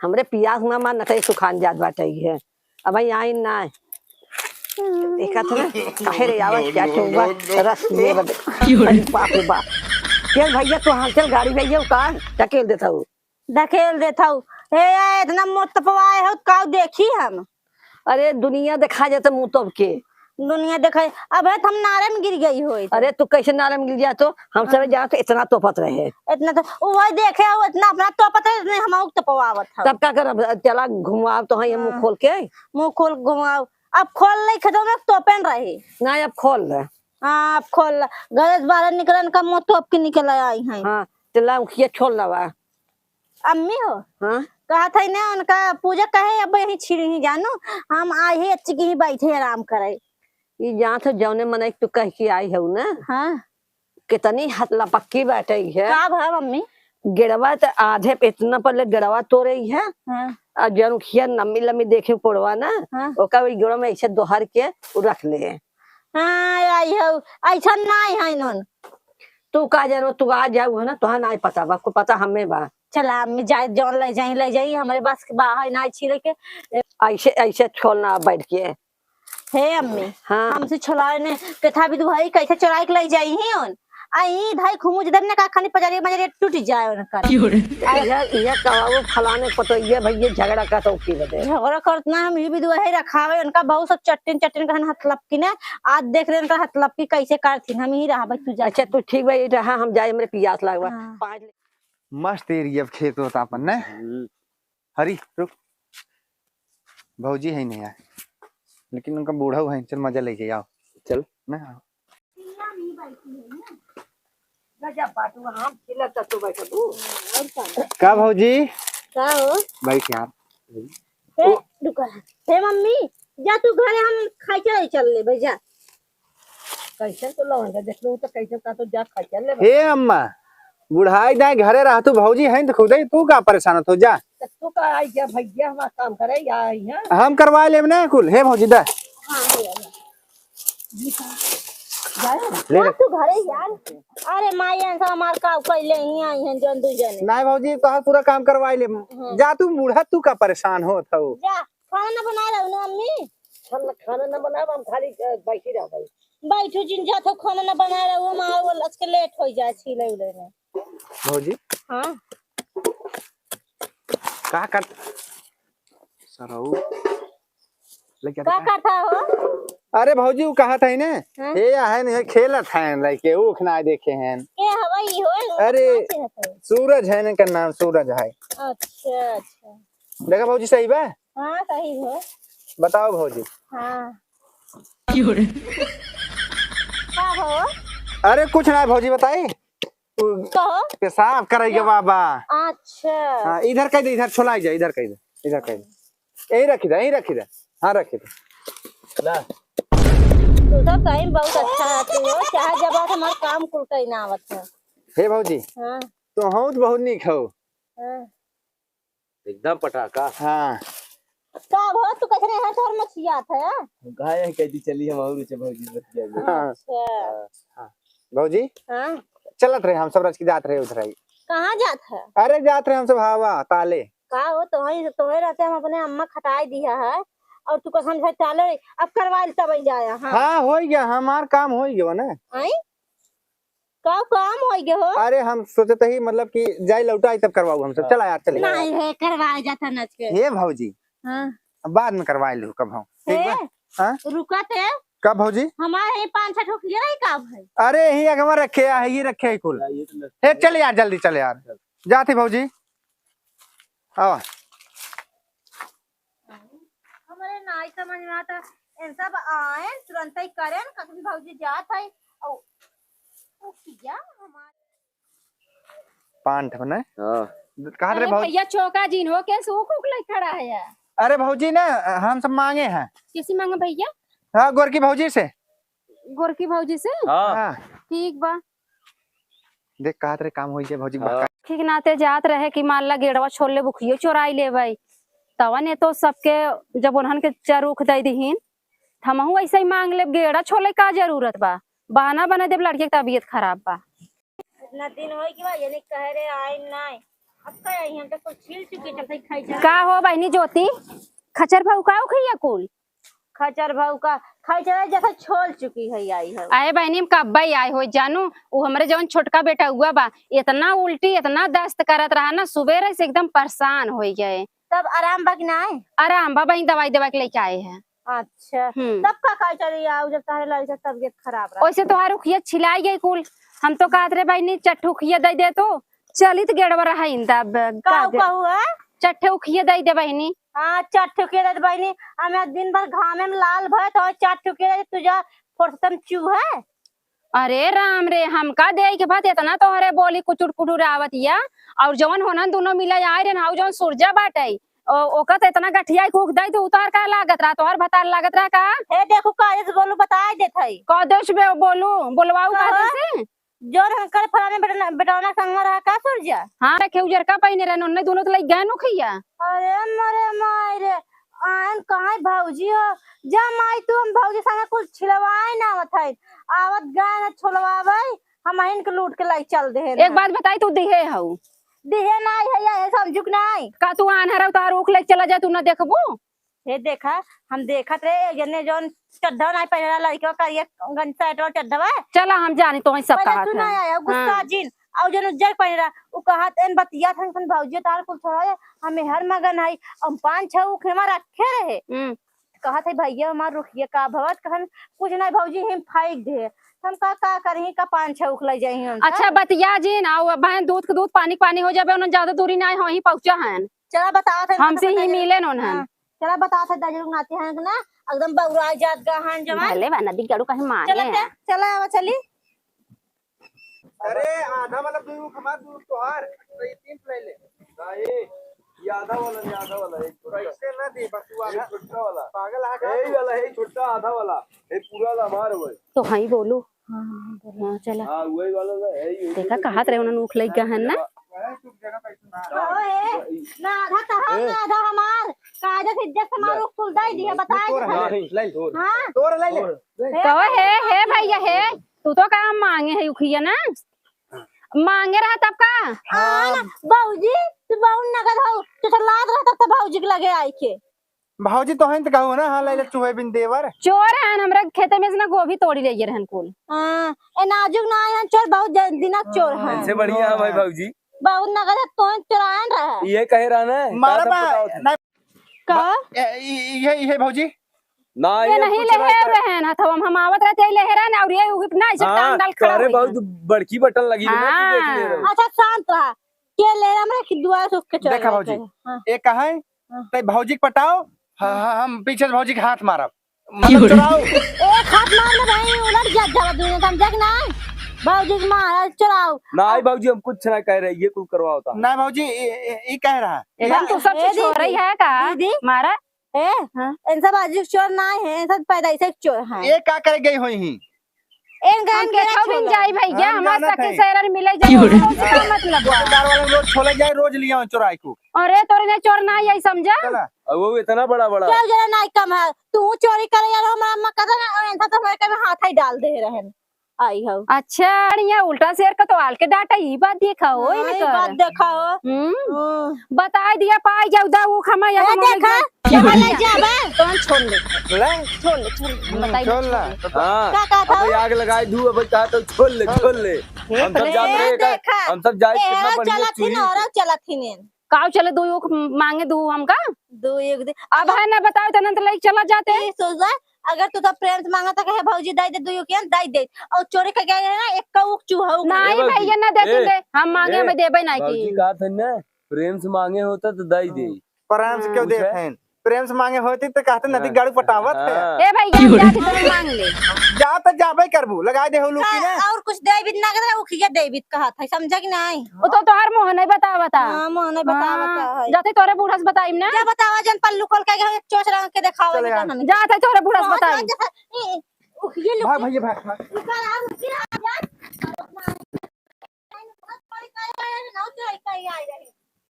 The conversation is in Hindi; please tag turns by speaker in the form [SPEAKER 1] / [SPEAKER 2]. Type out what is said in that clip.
[SPEAKER 1] हमरे पियास ना मान नटई सुखान जात बाटे है। अब आई ना देखा था ना काहे रे आवत क्या चुबा रस ले बदे बाप रे बाप। चल भैया तू हां चल गाड़ी भैया उतार धकेल देता हूँ
[SPEAKER 2] हे यार इतना मोट पवाए हो का देखी हम।
[SPEAKER 1] अरे दुनिया दिखा जाता मुंह तो के
[SPEAKER 2] दुनिया देखे अब है हम नारे में गिर गई हो।
[SPEAKER 1] अरे तू कैसे नारे में गिर जा तो हम सब जहाँ तो इतना तोपत रहे
[SPEAKER 2] इतना तो वही देखे हो इतना अपना तोपत रहे हम तपवावत
[SPEAKER 1] तब क्या कर चला घुमाव तो है मुंह खोल के
[SPEAKER 2] मुंह खोल घुमाओ अब खोल नहीं खत्म में तोपेन रही
[SPEAKER 1] ना अब खोल रहे।
[SPEAKER 2] हाँ अब खोल घर से बाहर निकलन का मुंह तोप के निकल आई है।
[SPEAKER 1] हाँ चला ये छोड़ लवा
[SPEAKER 2] अम्मी हो
[SPEAKER 1] हाँ
[SPEAKER 2] कहा था ना उनका पूजा कहे अब यही छिड़ी ही जानू हम आई ही अच्छी की ही बैठे आराम करे
[SPEAKER 1] ये जहाँ तो जौने मन तू कह के आई है ना।
[SPEAKER 2] हाँ
[SPEAKER 1] कितनी हतला पक्की बैठे है
[SPEAKER 2] का मम्मी
[SPEAKER 1] गिड़वा तो आधे पे इतना पहले गिड़वा तो रही है।
[SPEAKER 2] हाँ
[SPEAKER 1] और जन खिया लम्बी लम्बी देखे पड़वा ना
[SPEAKER 2] हाँ
[SPEAKER 1] ओका गिड़वा में ऐसे दोहर के रख ले।
[SPEAKER 2] हाँ आई हो ऐसा नहीं है नन
[SPEAKER 1] तू का जानो तू आ जाऊ है ना तुहा नहीं पता बा को पता हमें बा
[SPEAKER 2] चला अम्मी जाए जौन ले जाई हमारे बस के बाहर ना छिड़े के
[SPEAKER 1] ऐसे ऐसे छोड़ना बैठ के।
[SPEAKER 2] हे अम्मी
[SPEAKER 1] हाँ
[SPEAKER 2] हमसे छोलाए ने कथा भी भाई कैसे चुराई के ले जाई ही उन आई धाई खुमु जदर ने का खानी पजारी मजरे टूट जाए उनका
[SPEAKER 1] ये कहावो फलाने को तो ये भैया झगड़ा का तो की बदे
[SPEAKER 2] झगड़ा करतना हम ही भी दुआ है रखावे उनका बहुत सब चट्टन चट्टन कहन हाथ लपकी ने आज देख रहे उनका हाथ लपकी कैसे करथिन हम ही रहा तू जा।
[SPEAKER 1] अच्छा तू ठीक भाई रहा हम जाए हमरे पियास लागवा
[SPEAKER 2] हाँ।
[SPEAKER 1] 5
[SPEAKER 3] मस्त एरिया खेत होता अपन ने हरी रुक भौजी है नहीं यार लेकिन उनका बूढ़ा है चल मजा लेके आओ चल ना
[SPEAKER 1] गजब बात हुआ हम खिलत तो बैठ तू
[SPEAKER 3] का भौजी
[SPEAKER 2] का हो
[SPEAKER 3] बैठ यार
[SPEAKER 2] हे दुकान हे मम्मी जा तू घरे हम खाई चल ले भैया
[SPEAKER 1] कैसे तो लौंगा देख लूं तो कैसे का तो जा खा चल ले
[SPEAKER 3] हे अम्मा बुढ़ाई जाए घरे रह तू भौजी है तो खुद ही तू का परेशान हो जा
[SPEAKER 1] तू का आई क्या भैया हम काम करे या आई है
[SPEAKER 3] हम करवा ले ना कुल हे भौजी दा ले ले
[SPEAKER 2] तू घरे यार अरे माई ऐसा हमार का पहले ही आई हैं जन दू जने
[SPEAKER 3] नहीं भौजी तो पूरा काम करवा ले जा तू बूढ़ा तू का परेशान हो था
[SPEAKER 2] जा खाना ना बना रहा ना मम्मी
[SPEAKER 1] हम खाना ना बनाए हम खाली बैठी रह भाई
[SPEAKER 2] बैठू जिन जा तो खाना ना बना रहा वो मार वो लच के लेट हो जाए छीले उले में
[SPEAKER 3] भौजी
[SPEAKER 2] हां
[SPEAKER 3] का कर सरऊ लेके
[SPEAKER 2] का करता हो
[SPEAKER 3] अरे भौजी वो कहा था ने हे है ने खेलत है लइके ऊख ना देखे हैं
[SPEAKER 2] के हवाई हो
[SPEAKER 3] अरे सूरज है ने का नाम सूरज है।
[SPEAKER 2] अच्छा अच्छा
[SPEAKER 3] देखा भौजी सही बा
[SPEAKER 2] हां सही हो
[SPEAKER 3] बताओ भौजी
[SPEAKER 2] हां का हो
[SPEAKER 3] अरे कुछ ना भौजी बताई
[SPEAKER 2] कहो
[SPEAKER 3] पेशाब करेगा बाबा।
[SPEAKER 2] अच्छा
[SPEAKER 3] हाँ इधर कह दे इधर छोलाई जा इधर कह दे इधर कह दे यही रखी दे हाँ रखी दे ला
[SPEAKER 2] तू तो टाइम बहुत अच्छा रहती हो चाहे जब हमार काम कुल कहीं ना आवत है।
[SPEAKER 3] हे भौजी
[SPEAKER 2] हां
[SPEAKER 3] तो हूँ तो बहुत निक हो
[SPEAKER 2] हां
[SPEAKER 4] एकदम पटाखा।
[SPEAKER 3] हाँ
[SPEAKER 2] का हो तू कैसे है तोर मछिया था
[SPEAKER 4] गाय कैदी चली हम और से भौजी बच गए।
[SPEAKER 3] हाँ
[SPEAKER 2] अच्छा
[SPEAKER 3] भौजी
[SPEAKER 2] हां
[SPEAKER 3] चलत रहे हम सब रच की जात रहे उधर ही
[SPEAKER 2] कहां जात है
[SPEAKER 3] अरे जात रहे हम सब हवा ताले
[SPEAKER 2] का हो तो रहते हम अपने अम्मा खटाई दिया है और तू कसम से चाले अब करवा तब जाया। हां
[SPEAKER 3] हाँ हो गया हमार काम हो गया ना
[SPEAKER 2] आई का काम हो गया हो
[SPEAKER 3] अरे हम सोचते ही मतलब कि जाए लौटा आई तब करवाऊ हम सब चला यार चले
[SPEAKER 2] नहीं है करवा जाता नच के
[SPEAKER 3] हे भौजी
[SPEAKER 2] हां
[SPEAKER 3] बाद में करवा लू कब हम ठीक बा हाँ
[SPEAKER 2] रुकते
[SPEAKER 3] कब भौजी
[SPEAKER 2] हमारे 5-6 ठोकलिया नहीं का भाई
[SPEAKER 3] अरे यही अगवा रखे है ये रखे है कुल हे चल यार जल्दी चले यार जाते भौजी आओ
[SPEAKER 2] हमारे नाई समझ में आता इन सब आए तुरंत ही करें कभी भौजी जात है ओ किया हमारे
[SPEAKER 3] पान ठने
[SPEAKER 4] हां
[SPEAKER 3] कहा रे भौजी
[SPEAKER 5] भैया चौका जीन हो के सूख उख ले खड़ा है यार।
[SPEAKER 3] अरे भौजी ना हम सब मांगे हैं
[SPEAKER 5] किसी मांगे भैया
[SPEAKER 3] हाँ गोरकी भौजी से
[SPEAKER 5] गोरकी भौजी से
[SPEAKER 4] हां
[SPEAKER 3] हाँ
[SPEAKER 5] ठीक बा
[SPEAKER 3] देख कहा रे काम होई है भौजी
[SPEAKER 4] हाँ।
[SPEAKER 5] ठीक नाते जात रहे कि मान ला गेड़वा छोड़ ले बुखियो चोराई ले भाई तवा ने तो सबके जब उन्हन के चरूख दे दीहिन हमहू ऐसे ही मांग ले गेड़ा छोड़े का जरूरत बा बहाना बना दे लड़के की तबीयत खराब बा
[SPEAKER 2] इतना दिन होई कि बा यानी कह रे आई नहीं अब का यहाँ पे कुछ छील चुकी जब तक खाई जा
[SPEAKER 5] का हो बहनी ज्योति खचर भाऊ का खैया कुल
[SPEAKER 2] खचर भाऊ का खाई जा जैसा छोल चुकी है आई है
[SPEAKER 5] आए बहनी हम कब आई हो जानू वो हमारे जवन छोटका बेटा हुआ बा इतना उल्टी इतना दस्त करत रहा ना सुबह से एकदम परेशान हो गए।
[SPEAKER 2] तब आराम बाकी ना है।
[SPEAKER 5] आराम बा बहनी दवाई दवा के लेके आए हैं।
[SPEAKER 2] अच्छा तब का खाई चली आओ जब तारे लड़की का तबीयत खराब रहा
[SPEAKER 5] वैसे तो रुखिया छिलाई गई कुल हम तो कहत रहे बहनी चट्टू खिया दे दे तो चलित गेड़वा रहा
[SPEAKER 2] का हुआ
[SPEAKER 5] चट्टे उखिया दे दे बहनी।
[SPEAKER 2] हाँ चार ठुके दे बहनी हमें दिन भर घामे में लाल भय तो चार ठुके दे तुझा फुर्सतम चूहा
[SPEAKER 5] अरे राम रे हम का दे के बाद इतना तो हरे बोली कुचुर कुटुर आवत या और जवन होना दोनों मिला आए रे ना जवन सूरजा बाटे ओका तो इतना गठिया कूक दई तो उतार का लागत रहा तोहर बता लागत रहा का
[SPEAKER 2] हे देखो काज बोलू बता देत है
[SPEAKER 5] कदेश बोलू बोलवाऊ का से
[SPEAKER 2] जोर कर फलाने बेटाना संग रहा का सूरजा
[SPEAKER 5] हां रखे उजर का पहिने रे नन्ने दोनों तो लई गानो खइया
[SPEAKER 2] अरे मरे माय रे आन कहां भौजी हो जा माई तुम भौजी संग कुछ छिलवाए ना मत है आवत गाय ना छोलवावे हम इन के लूट के लाई चल दे
[SPEAKER 5] एक बात बताई तू दिहे हऊ
[SPEAKER 2] दिहे नहीं है या समझुक नहीं
[SPEAKER 5] का तू आनहरा उतार उख ले चला जा तू ना देखबो
[SPEAKER 2] हे देखा हम देखत रे जने जोन चड्ढा नहीं पहनला लड़का करिए गन साइड और चड्ढा
[SPEAKER 5] चला हम जानी तो सब कहा
[SPEAKER 2] तू ना आया गुस्सा जिन और जन उज्जर पहनला उ कहत एन बतिया थन सन भौजी तार कुल थोड़ा हमें हर मगन है हम 5-6 खेमा रखे रहे कहत है भैया हमार रुखिए का भवत कहन कुछ नहीं भौजी हम फाइक दे हम का करही का 5-6 उख ले जाई हम
[SPEAKER 5] अच्छा बतिया जिन आओ बहन दूध के दूध पानी पानी हो जाबे उन ज्यादा दूरी ना हो ही पहुंचा हन
[SPEAKER 2] चला बताओ थे
[SPEAKER 5] हमसे ही मिले न
[SPEAKER 2] चला बता थे दाजू नाते हैं ना एकदम बउरा जात गहन जवान
[SPEAKER 5] भले बा नदी गड़ू कहीं मारे
[SPEAKER 2] चला आवा चली
[SPEAKER 3] अरे आधा वाला दूध हमार दूध तोहार तो ये 3 ले ले भाई ये आधा वाला एक कैसे ना दे बस तू आधा छोटा वाला पागल है का यही वाला है छोटा आधा वाला ये पूरा वाला हमार है
[SPEAKER 5] तो हां बोलू हां चला
[SPEAKER 3] हां वही वाला है ये
[SPEAKER 5] देखा कहत रहे उन उख लई गहन ना
[SPEAKER 2] ना आधा तहां ना आधा हमार काजा इज्जत से मारो फुल दई दिए बताए
[SPEAKER 3] ले तोड़
[SPEAKER 2] हां
[SPEAKER 3] तोड़ ले ले
[SPEAKER 5] कहो हे भैया हे तू तो काम मांगे है उखिया ना मांगे रहा तब का
[SPEAKER 2] हां बाबूजी तू बाउन नगद हो तो लाद रहा तब बाबूजी के लगे आई के
[SPEAKER 3] भाऊजी तो हैं त कहू ना हां ले ले चूहे बिन देवर
[SPEAKER 5] चोर है हमरा खेते में से ना गोभी तोड़ी ले रहन कुल
[SPEAKER 2] हां ए नाजुक ना है चोर बहुत दिनक चोर है
[SPEAKER 4] से बढ़िया है भाई भाऊजी
[SPEAKER 2] बहुत नगद तो चुरान रहा
[SPEAKER 4] ये कह रहा ना
[SPEAKER 3] मारा ना
[SPEAKER 2] का
[SPEAKER 3] ये भाऊजी
[SPEAKER 4] ना
[SPEAKER 5] ये नहीं ले रहन हथवा हम आवत रहते ले रहन और ये उहिप ना ऐसे टांग डाल खड़ा
[SPEAKER 4] अरे बहुत बड़की बटन लगी है ना देख ले रहा
[SPEAKER 2] अच्छा शांत रहा के ले हमरा की दुआ सुख के चल
[SPEAKER 3] देखा भाऊजी एक कहा है ते भाऊजी के पटाओ हम पीछे भाऊजी के हाथ मारब मतलब चुराओ
[SPEAKER 2] एक हाथ मारने भाई उलट जा जावा दुनिया तुम देख ना भाऊजी के मार चुराओ
[SPEAKER 4] ना भाऊजी हम कुछ ना कह रहे ये कुल करवाओ था
[SPEAKER 3] ना भाऊजी ये कह रहा
[SPEAKER 5] एकदम तू सब छोड़ रही है का
[SPEAKER 2] दीदी
[SPEAKER 5] मारा
[SPEAKER 2] ए इन सब आज चोर ना है इन सब पैदा से चोर है
[SPEAKER 3] ये का करे गई होई ही
[SPEAKER 2] इन गान के
[SPEAKER 5] छबिन जाई भैया
[SPEAKER 3] हम
[SPEAKER 5] हमार
[SPEAKER 3] जानत
[SPEAKER 5] सके
[SPEAKER 3] हई।
[SPEAKER 5] शहर मिले जाए उसका मतलब बा।
[SPEAKER 3] दुकानदार वाले रोज छोले जाए रोज लिया चुराई को
[SPEAKER 5] अरे तोरे ने चोर ना आई समझा
[SPEAKER 3] चला
[SPEAKER 4] अब वो इतना बड़ा बड़ा
[SPEAKER 2] चल जरा ना कम है तू चोरी करे यार हमारा अम्मा कदा ना इन सब हमारे के हाथ ही डाल दे रहे आई हो
[SPEAKER 5] अच्छा ये उल्टा शेर का तो आल के डाटा ही बात देखा हो इन
[SPEAKER 2] ये बात
[SPEAKER 5] कर
[SPEAKER 2] दिखाओ
[SPEAKER 5] बता दिया पाई जाऊ दा वो खमा या
[SPEAKER 2] देखा क्या ले जाबे
[SPEAKER 5] तो छोड़ ले
[SPEAKER 3] ले
[SPEAKER 5] छोड़ बताई
[SPEAKER 3] चल ला
[SPEAKER 4] हाँ
[SPEAKER 2] का का था
[SPEAKER 4] अब आग लगाई धू अब कहा तो छोड़ ले हम सब जाते रहे
[SPEAKER 2] देखा
[SPEAKER 4] हम सब जाए कितना बढ़िया
[SPEAKER 2] चला थी
[SPEAKER 4] चुरी
[SPEAKER 2] ना और चला थी ने
[SPEAKER 5] काव चले दो योग मांगे दो हमका
[SPEAKER 2] दो एक दिन
[SPEAKER 5] अब है ना बताओ तो नंतर लेके चला जाते
[SPEAKER 2] ये सोच ले अगर तू तो प्रेम से मांगा था कहे भौजी दे दे दुयो के दे दे और चोरी का गया है ना एक का उक चूहा
[SPEAKER 5] नहीं
[SPEAKER 4] बाबूजी,
[SPEAKER 5] भैया ना देते दे हम मांगे में देबे नहीं
[SPEAKER 4] भाऊजी
[SPEAKER 5] की
[SPEAKER 4] कहा था ना प्रेम से मांगे होता तो दई दे
[SPEAKER 3] प्रेम से क्यों देते हैं प्रेम से मांगे होती तो कहते नदी गाड़ी पटावत है
[SPEAKER 5] ए भैया जाके तो मांग ले
[SPEAKER 3] जा तो जाबे करबू लगा दे हो लोग की ना
[SPEAKER 2] और कुछ दे भी ना करे उखिया दे भी कहा था समझा कि नहीं
[SPEAKER 5] वो तो तोहर मोह नहीं बता
[SPEAKER 2] हां मोने बतावा का है
[SPEAKER 5] जाते तोरे बूढ़ा से बताइम ना
[SPEAKER 2] क्या बतावा जन पल्लू कल के चोच रंग के दिखावा
[SPEAKER 3] चलेगा।
[SPEAKER 5] जाते तोरे बूढ़ा से बताइम
[SPEAKER 2] उखिया
[SPEAKER 3] भाग भैया भाग
[SPEAKER 2] निकाल आ उखिया आ जा बहुत बड़ी काय ना उतराई काय आई रही